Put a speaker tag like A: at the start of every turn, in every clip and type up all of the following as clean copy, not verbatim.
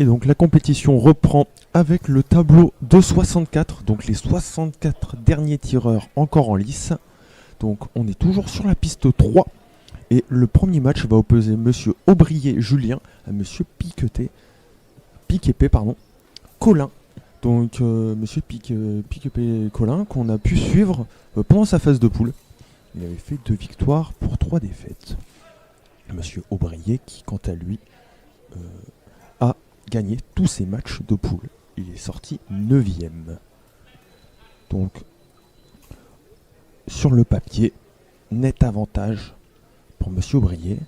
A: Et donc la compétition reprend avec le tableau de 64, donc les 64 derniers tireurs encore en lice. Donc on est toujours sur la piste 3 et le premier match va opposer Monsieur Aubrier Julien à Monsieur Piquepé Colin. Donc Monsieur Piquepé Colin qu'on a pu suivre pendant sa phase de poule. Il avait fait 2 victoires pour 3 défaites. Monsieur Aubrier qui quant à lui a gagné tous ses matchs de poule. Il est sorti 9e. Donc sur le papier, net avantage pour Monsieur Aubrier.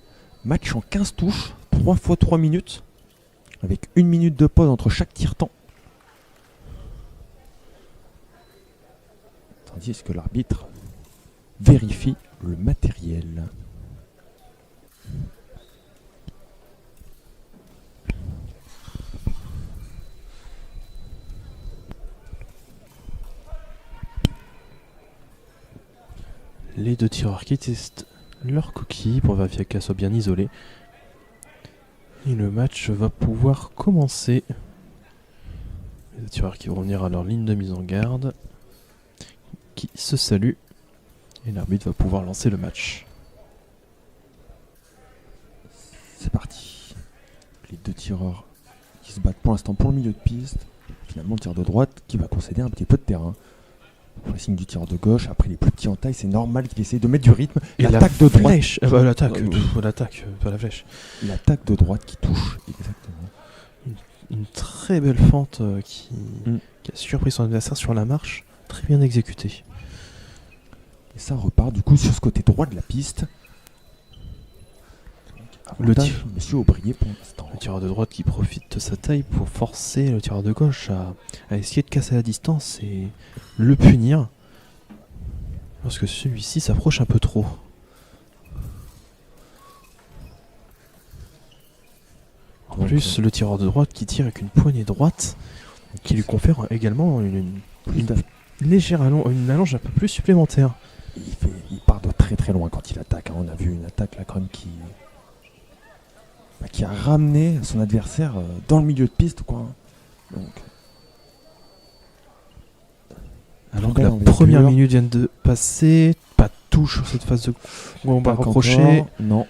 A: Match en 15 touches, 3 fois 3 minutes, avec 1 minute de pause entre chaque tir-temps. Tandis que l'arbitre vérifie le matériel.
B: Les 2 tireurs qui testent leur coquille pour vérifier qu'elle soit bien isolée. Et le match va pouvoir commencer. Les 2 tireurs qui vont revenir à leur ligne de mise en garde, qui se saluent. Et l'arbitre va pouvoir lancer le match.
A: C'est parti. Les 2 tireurs qui se battent pour l'instant pour le milieu de piste. Finalement le tir de droite qui va concéder un petit peu de terrain. Pressing du tireur de gauche, après les plus petits en taille, c'est normal qu'il essaye de mettre du rythme.
B: Et
A: l'attaque de droite.
B: L'attaque, pas la flèche.
A: L'attaque de droite qui touche, exactement.
B: Une très belle fente qui a surpris son adversaire sur la marche. Très bien exécutée.
A: Et ça repart du coup sur ce côté droit de la piste. Monsieur Aubrier pour l'instant.
B: Le tireur de droite qui profite de sa taille pour forcer le tireur de gauche à essayer de casser la distance et le punir lorsque celui-ci s'approche un peu trop. En plus, le tireur de droite qui tire avec une poignée droite qui lui confère également une légère allonge un peu plus supplémentaire.
A: Il part de très très loin quand il attaque. On a vu une attaque là quand même qui a ramené son adversaire dans le milieu de piste, quoi. Donc,
B: alors que la première minute vient de passer, pas de touche sur cette phase de combat rapproché.
A: Non,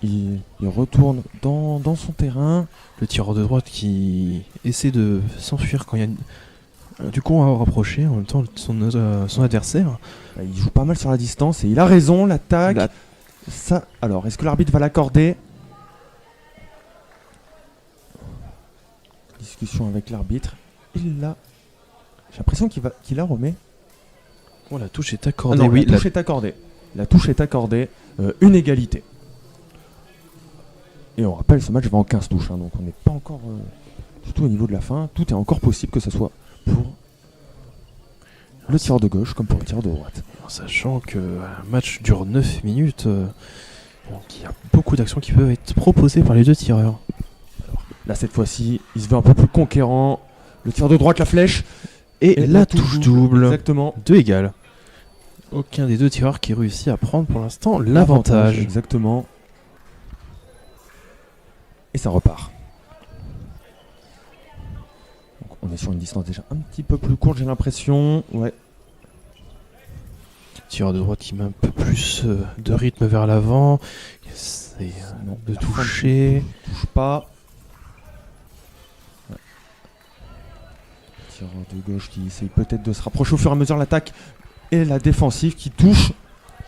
A: il retourne dans son terrain.
B: Le tireur de droite qui essaie de s'enfuir quand il y a du coup à rapprocher, en même temps son adversaire.
A: Il joue pas mal sur la distance et il a raison, l'attaque. Ça, alors, est-ce que l'arbitre va l'accorder? Discussion avec l'arbitre. J'ai l'impression qu'il la remet.
B: Oh, la touche est accordée.
A: Ah non, oui, la touche est accordée. Une égalité. Et on rappelle, ce match va en 15 touches. Donc on n'est pas encore du tout au niveau de la fin. Tout est encore possible, que ce soit pour le tireur de gauche comme pour le tireur de droite.
B: En sachant que le match dure 9 minutes, donc il y a beaucoup d'actions qui peuvent être proposées par les 2 tireurs.
A: Là, cette fois-ci, il se veut un peu plus conquérant. Le tir de droite, la flèche.
B: Et la touche double.
A: Exactement.
B: 2 égales. Aucun des 2 tireurs qui réussit à prendre pour l'instant l'avantage.
A: Exactement. Et ça repart. Donc, on est sur une distance déjà un petit peu plus courte, j'ai l'impression. Ouais.
B: Tireur de droite qui met un peu plus de rythme vers l'avant. Essaye de toucher.
A: Touche pas. De gauche qui essaye peut-être de se rapprocher au fur et à mesure de l'attaque et la défensive qui touche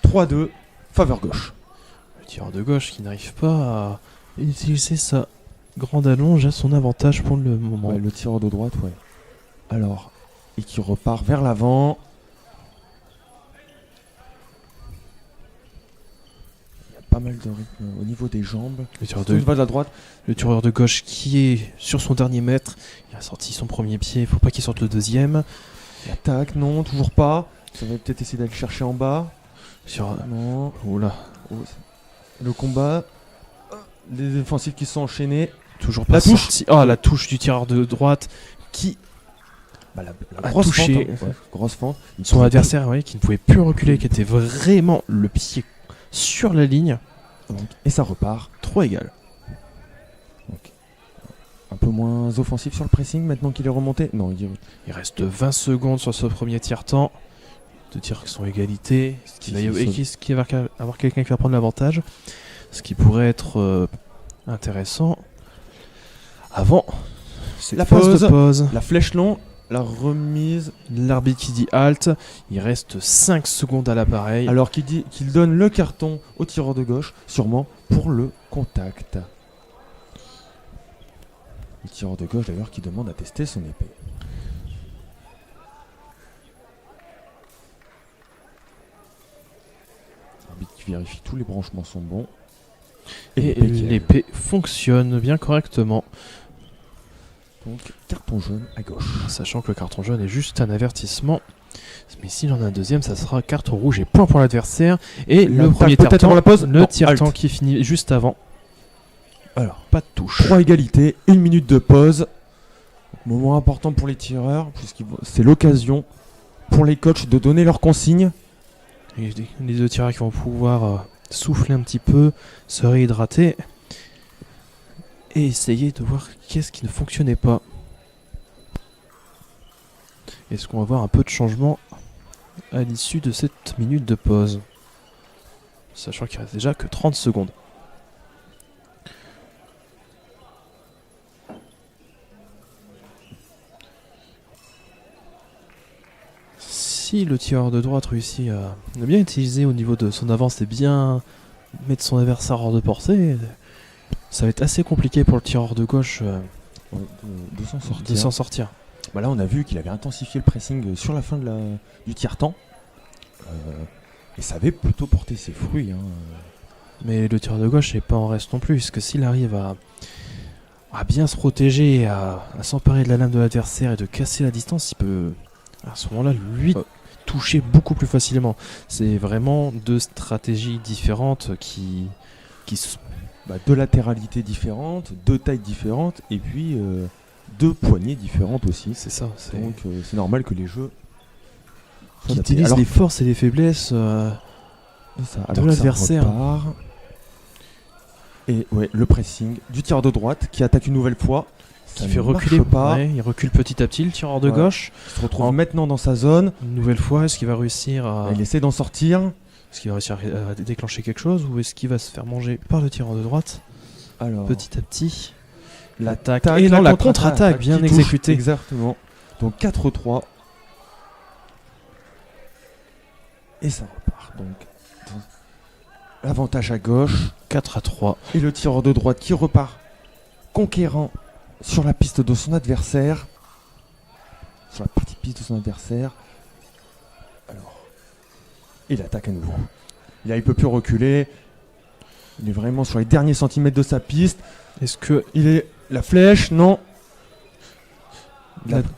A: 3-2 faveur gauche.
B: Le tireur de gauche qui n'arrive pas à utiliser sa grande allonge à son avantage pour le moment.
A: Ouais, le tireur de droite, ouais. Alors, et qui repart vers l'avant. Il y a pas mal de rythme au niveau des jambes.
B: Le tireur
A: de la droite.
B: Le tireur de gauche qui est sur son dernier mètre. Il a sorti son premier pied, il faut pas qu'il sorte le deuxième.
A: L'attaque, non, toujours pas. Ça va peut-être essayer d'aller chercher en bas.
B: Non. Oula.
A: Le combat. Les défensifs qui sont enchaînés.
B: Toujours pas
A: la touche.
B: Sorti. Oh, la touche du tireur de droite qui
A: la grosse
B: touché
A: fente, grosse fente.
B: Son adversaire qui ne pouvait plus reculer, qui était vraiment le pied sur la ligne.
A: Et ça repart.
B: 3 égales.
A: Donc, peu moins offensif sur le pressing maintenant qu'il est remonté. Non,
B: Il reste 20 secondes sur ce premier tiers-temps. Deux tirs qui sont égalité. Est-ce qu'il va y avoir quelqu'un qui va prendre l'avantage? Ce qui pourrait être intéressant. Avant
A: la
B: pause.
A: La flèche longue, la remise.
B: L'arbitre qui dit halt. Il reste 5 secondes à l'appareil.
A: Alors qu'il donne le carton au tireur de gauche, sûrement pour le contact. Le tireur de gauche d'ailleurs qui demande à tester son épée. L'arbitre qui vérifie que tous les branchements sont bons.
B: Et l'épée fonctionne bien correctement.
A: Donc carton jaune à gauche.
B: Sachant que le carton jaune est juste un avertissement. Mais s'il en a un deuxième, ça sera carton rouge et point pour l'adversaire. Et le premier
A: peut-être
B: tiers-temps,
A: avant la pause.
B: le
A: Non,
B: tiers-temps
A: halt.
B: qui finit juste avant.
A: Alors,
B: Pas de touche.
A: 3 égalités, 1 minute de pause. Moment important pour les tireurs, puisque c'est l'occasion pour les coachs de donner leurs consignes.
B: Et les deux tireurs qui vont pouvoir souffler un petit peu, se réhydrater et essayer de voir qu'est-ce qui ne fonctionnait pas. Est-ce qu'on va voir un peu de changement à l'issue de cette minute de pause? Sachant qu'il reste déjà que 30 secondes. Si le tireur de droite réussit à bien utiliser au niveau de son avance et bien mettre son adversaire hors de portée, ça va être assez compliqué pour le tireur de gauche
A: De s'en sortir.
B: de s'en sortir.
A: Bah là, on a vu qu'il avait intensifié le pressing sur la fin du tiers-temps. Et ça avait plutôt porté ses fruits. Hein.
B: Mais le tireur de gauche n'est pas en reste non plus, parce que s'il arrive à bien se protéger, à s'emparer de la lame de l'adversaire et de casser la distance, il peut à ce moment-là lui toucher beaucoup plus facilement. C'est vraiment deux stratégies différentes qui
A: deux latéralités différentes, deux tailles différentes, et puis deux poignées différentes aussi.
B: c'est ça.
A: Donc c'est normal que les jeux
B: Qui
A: s'adaptent.
B: utilise
A: Alors,
B: les forces et les faiblesses
A: alors que ça
B: l'adversaire.
A: repart. Et ouais, le pressing du tireur de droite qui attaque une nouvelle fois.
B: qui
A: Ça
B: fait
A: ne
B: reculer.
A: marche pas.
B: Ouais, il recule petit à petit le tireur de
A: Ouais.
B: gauche.
A: Il se retrouve maintenant dans sa zone.
B: Une nouvelle fois, est-ce qu'il va réussir à
A: Il essaie d'en sortir.
B: déclencher quelque chose ou est-ce qu'il va se faire manger par le tireur de droite
A: Alors,
B: petit à petit?
A: l'attaque
B: Et non, la contre-attaque bien
A: qui touche.
B: exécutée.
A: Exactement. Donc 4-3. Et ça repart. Donc l'avantage à gauche.
B: 4-3.
A: Et le tireur de droite qui repart conquérant sur la piste de son adversaire. Sur la partie piste de son adversaire. Alors. Il attaque à nouveau. Là, il peut plus reculer. Il est vraiment sur les derniers centimètres de sa piste.
B: Est-ce que
A: Il est. La flèche, non.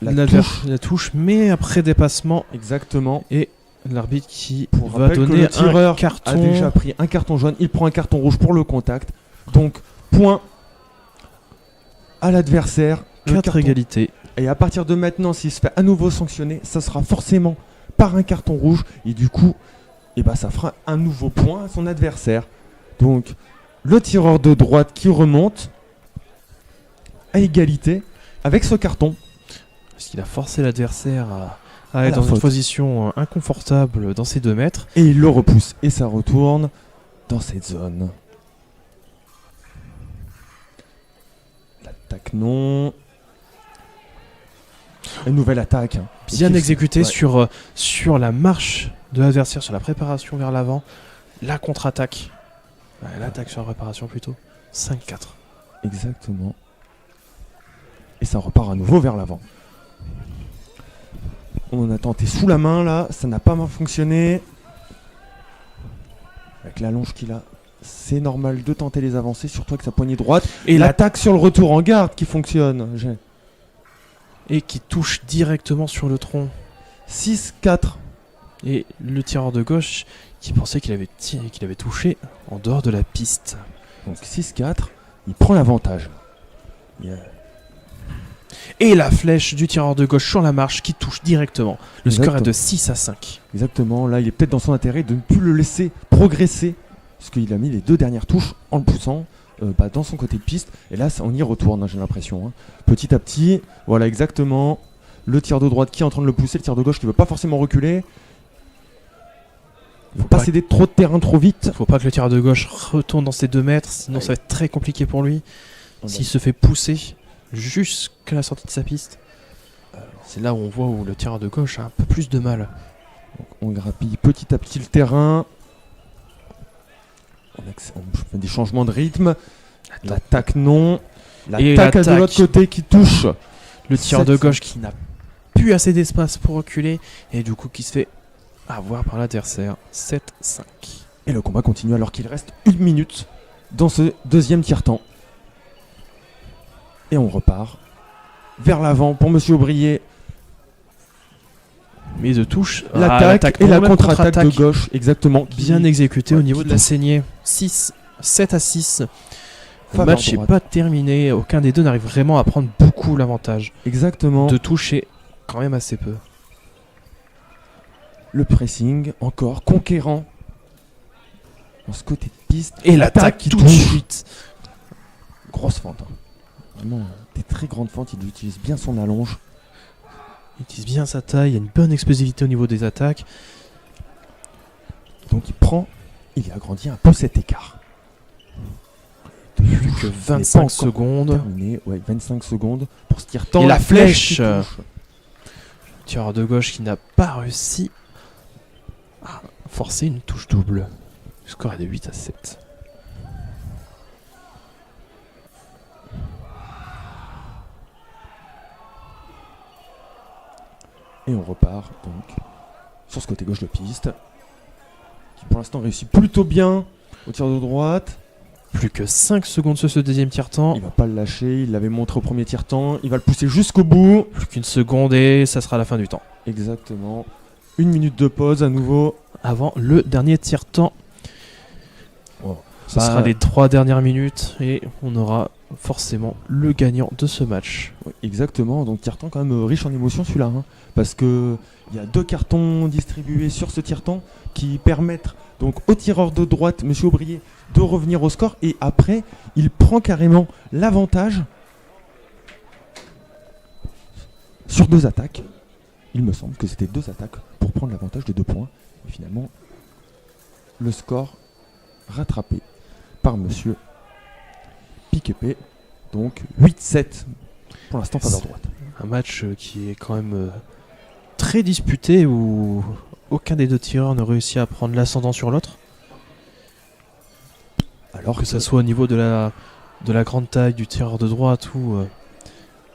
B: la touche, mais après dépassement,
A: Exactement.
B: et l'arbitre qui
A: Pour
B: va
A: rappel que
B: donner
A: le tireur
B: un carton.
A: a déjà pris un carton jaune. Il prend un carton rouge pour le contact. Donc, point à l'adversaire. Le
B: 4
A: carton.
B: égalités.
A: Et à partir de maintenant, s'il se fait à nouveau sanctionner, ça sera forcément par un carton rouge. Et du coup, ça fera un nouveau point à son adversaire. Donc, le tireur de droite qui remonte à égalité avec ce carton.
B: Parce qu'il a forcé l'adversaire à être dans une
A: faute.
B: position inconfortable dans ses 2 mètres.
A: Et il le repousse. Et ça retourne dans cette zone. L'attaque non. Une nouvelle attaque. Hein.
B: Bien exécuté
A: Ouais.
B: sur la marche de l'adversaire, sur la préparation vers l'avant. La contre-attaque. L'attaque sur la préparation plutôt. 5-4.
A: Exactement. Et ça repart à nouveau vers l'avant. On a tenté sous la main là, ça n'a pas fonctionné. Avec la longe qu'il a, c'est normal de tenter les avancées, surtout avec sa poignée droite.
B: Et
A: l'attaque sur le retour en garde qui fonctionne.
B: et qui touche directement sur le tronc.
A: 6-4.
B: Et le tireur de gauche qui pensait qu'il avait touché en dehors de la piste.
A: Donc 6-4, il prend l'avantage.
B: Et la flèche du tireur de gauche sur la marche qui touche directement. Le score est
A: Exactement.
B: de 6-5.
A: Exactement, là il est peut-être dans son intérêt de ne plus le laisser progresser. Parce qu'il a mis les 2 dernières touches en le poussant. dans son côté de piste. Et là, on y retourne, hein, j'ai l'impression. Hein. Petit à petit, voilà exactement. Le tir de droite qui est en train de le pousser, le tir de gauche qui ne veut pas forcément reculer. Il ne faut pas céder trop de terrain trop vite.
B: Faut pas que le tir de gauche retourne dans ses 2 mètres, sinon ça va être très compliqué pour lui. S'il se fait pousser jusqu'à la sortie de sa piste, c'est là où on voit où le tireur de gauche a un peu plus de mal.
A: Donc, on grappille petit à petit le terrain. On fait des changements de rythme. L'attaque non. L'attaque de l'autre côté qui touche.
B: Le tireur de gauche qui n'a plus assez d'espace pour reculer et du coup qui se fait avoir par l'adversaire. 7-5.
A: Et le combat continue alors qu'il reste 1 minute dans ce deuxième tiers-temps. Et on repart vers l'avant pour Monsieur Aubrier.
B: Mais de touche,
A: l'attaque et la contre-attaque de gauche, exactement.
B: Bien exécuté au niveau de la saignée. 7-6. Le match n'est pas terminé. Aucun des deux n'arrive vraiment à prendre beaucoup l'avantage.
A: Exactement.
B: De toucher quand même assez peu.
A: Le pressing, encore conquérant. Dans ce côté de piste.
B: Et l'attaque qui tout de suite.
A: Grosse fente. Hein. Vraiment des très grandes fentes. Il utilise bien son allonge.
B: Il utilise bien sa taille. Il y a une bonne explosivité au niveau des attaques.
A: Donc il agrandit un peu cet écart.
B: Plus que 25 secondes.
A: Terminé. Ouais, 25 secondes pour ce tir-temps.
B: Et la flèche. Tireur de gauche qui n'a pas réussi à forcer une touche double. Le score est de 8-7.
A: Et on repart donc sur ce côté gauche de piste. Qui pour l'instant réussit plutôt bien au tir de droite.
B: Plus que 5 secondes sur ce deuxième tiers-temps.
A: Il va pas le lâcher, il l'avait montré au premier tiers-temps. Il va le pousser jusqu'au bout.
B: Plus qu'une seconde et ça sera la fin du temps.
A: Exactement. 1 minute de pause à nouveau.
B: Avant le dernier tiers-temps.
A: Oh.
B: Ce sera les 3 dernières minutes et on aura forcément le gagnant de ce match.
A: Oui, exactement, donc tiers-temps quand même riche en émotions celui-là. Hein, parce qu'il y a 2 cartons distribués sur ce tiers-temps qui permettent donc au tireur de droite, M. Aubrier, de revenir au score. Et après, il prend carrément l'avantage sur 2 attaques. Il me semble que c'était 2 attaques pour prendre l'avantage de 2 points. Et finalement, le score rattrapé par Monsieur Piquepé. Donc 8-7 pour l'instant faveur droite.
B: Un match qui est quand même très disputé où aucun des deux tireurs ne réussit à prendre l'ascendant sur l'autre. Alors que ça soit au niveau de la grande taille du tireur de droite ou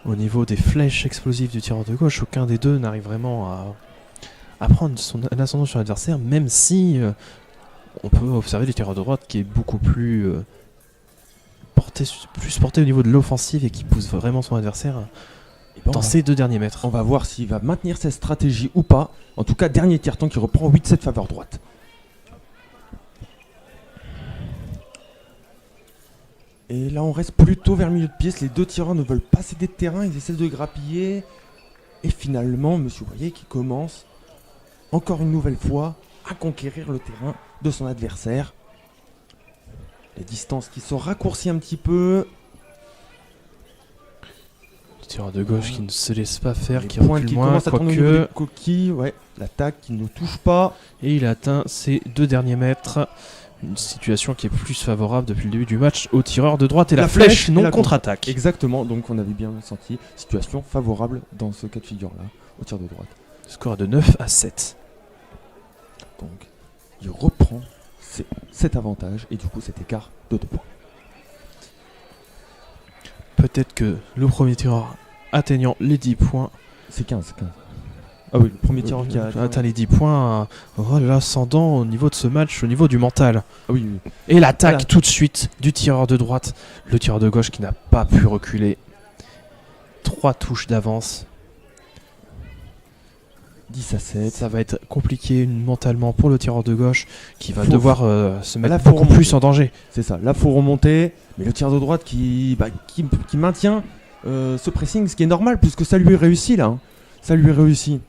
B: au niveau des flèches explosives du tireur de gauche, aucun des deux n'arrive vraiment à prendre l'ascendant sur l'adversaire, même si on peut observer le tireur de droite qui est beaucoup plus porté au niveau de l'offensive et qui pousse vraiment son adversaire dans ses 2 derniers mètres.
A: On va voir s'il va maintenir cette stratégie ou pas. En tout cas, dernier tiers-temps qui reprend 8-7 faveur droite. Et là, on reste plutôt vers le milieu de pièce. Les 2 tireurs ne veulent pas céder de terrain. Ils essaient de grappiller. Et finalement, Monsieur Aubrier qui commence encore une nouvelle fois à conquérir le terrain de son adversaire. Les distances qui se raccourcissent un petit peu.
B: Le tireur de gauche qui ne se laisse pas faire,
A: les
B: qui recule
A: qui
B: moins,
A: commence à tourner au niveau
B: quoique.
A: des coquilles. Ouais, l'attaque qui ne touche pas.
B: Et il atteint ses 2 derniers mètres. Une situation qui est plus favorable depuis le début du match au tireur de droite et la flèche non contre-attaque.
A: Exactement, donc on avait bien senti situation favorable dans ce cas de figure-là, au tir de droite.
B: Score de 9-7.
A: Donc il reprend cet avantage et du coup cet écart de 2 points.
B: Peut-être que le premier tireur atteignant les 10 points.
A: C'est 15. Ah oui, le premier tireur qui a
B: atteint les 10 points aura l'ascendant au niveau de ce match, au niveau du mental.
A: Ah oui.
B: Et l'attaque tout de suite du tireur de droite. Le tireur de gauche qui n'a pas pu reculer. 3 touches d'avance.
A: 10-7.
B: Ça va être compliqué mentalement pour le tireur de gauche qui va devoir se mettre
A: là,
B: beaucoup plus en danger.
A: C'est ça, là faut remonter, mais le tireur de droite qui maintient ce pressing, ce qui est normal puisque ça lui réussit là. Hein. Ça lui réussit.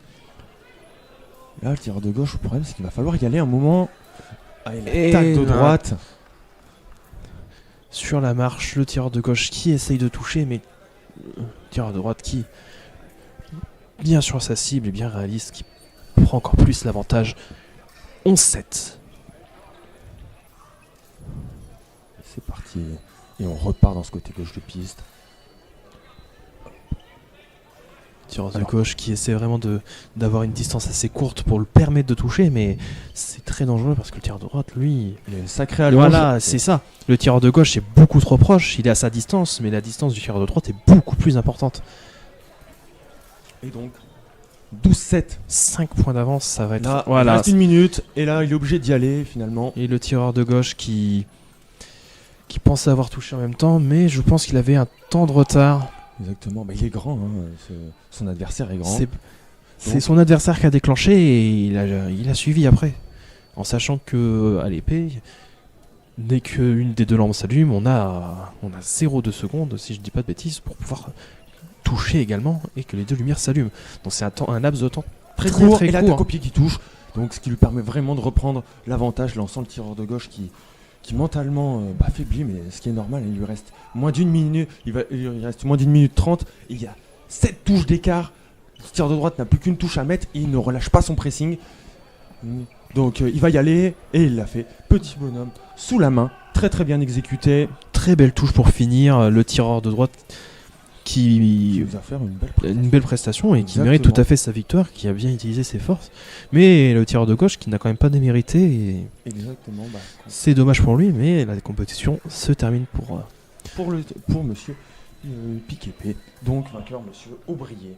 A: Là le tireur de gauche, le problème c'est qu'il va falloir y aller un moment. Ah, l'attaque de droite.
B: Sur la marche, le tireur de gauche qui essaye de toucher, mais le tireur de droite qui, bien sur sa cible et bien réaliste, qui prend encore plus l'avantage. 11-7.
A: C'est parti. Et on repart dans ce côté gauche de piste.
B: Tireur de gauche qui essaie vraiment d'avoir une distance assez courte pour le permettre de toucher, mais c'est très dangereux parce que le tireur de droite, lui...
A: Il y a une sacrée allonge.
B: Voilà, c'est ça. Le tireur de gauche est beaucoup trop proche, il est à sa distance, mais la distance du tireur de droite est beaucoup plus importante.
A: Et donc, 12-7.
B: 5 points d'avance, ça va être...
A: Là, il
B: voilà.
A: reste 1 minute. Et là, il est obligé d'y aller, finalement.
B: Et le tireur de gauche qui pensait avoir touché en même temps, mais je pense qu'il avait un temps de retard.
A: Exactement. Bah, il est grand. Son adversaire est grand.
B: C'est son adversaire qui a déclenché et il a suivi après. En sachant que à l'épée, dès qu'une des deux lampes s'allume, on a 0,2 secondes, si je dis pas de bêtises, pour pouvoir toucher également et que les deux lumières s'allument. Donc c'est un laps de temps
A: Très court.
B: très
A: Et là,
B: court.
A: t'as Copier qui touche. Donc, ce qui lui permet vraiment de reprendre l'avantage, lançant le tireur de gauche qui mentalement faiblit, mais ce qui est normal. Il lui reste moins d'une minute. Il reste moins d'une minute 30. Et il y a 7 touches d'écart. Le tireur de droite n'a plus qu'une touche à mettre et il ne relâche pas son pressing. Donc il va y aller et il l'a fait. Petit bonhomme sous la main, très très bien exécuté.
B: Très belle touche pour finir. Le tireur de droite
A: Qui va faire
B: une belle prestation et qui
A: Exactement.
B: mérite tout à fait sa victoire, qui a bien utilisé ses forces. Mais le tireur de gauche qui n'a quand même pas démérité. Et
A: Exactement.
B: c'est dommage pour lui, mais la compétition se termine pour...
A: Pour monsieur Piquépé, donc vainqueur monsieur Aubrier.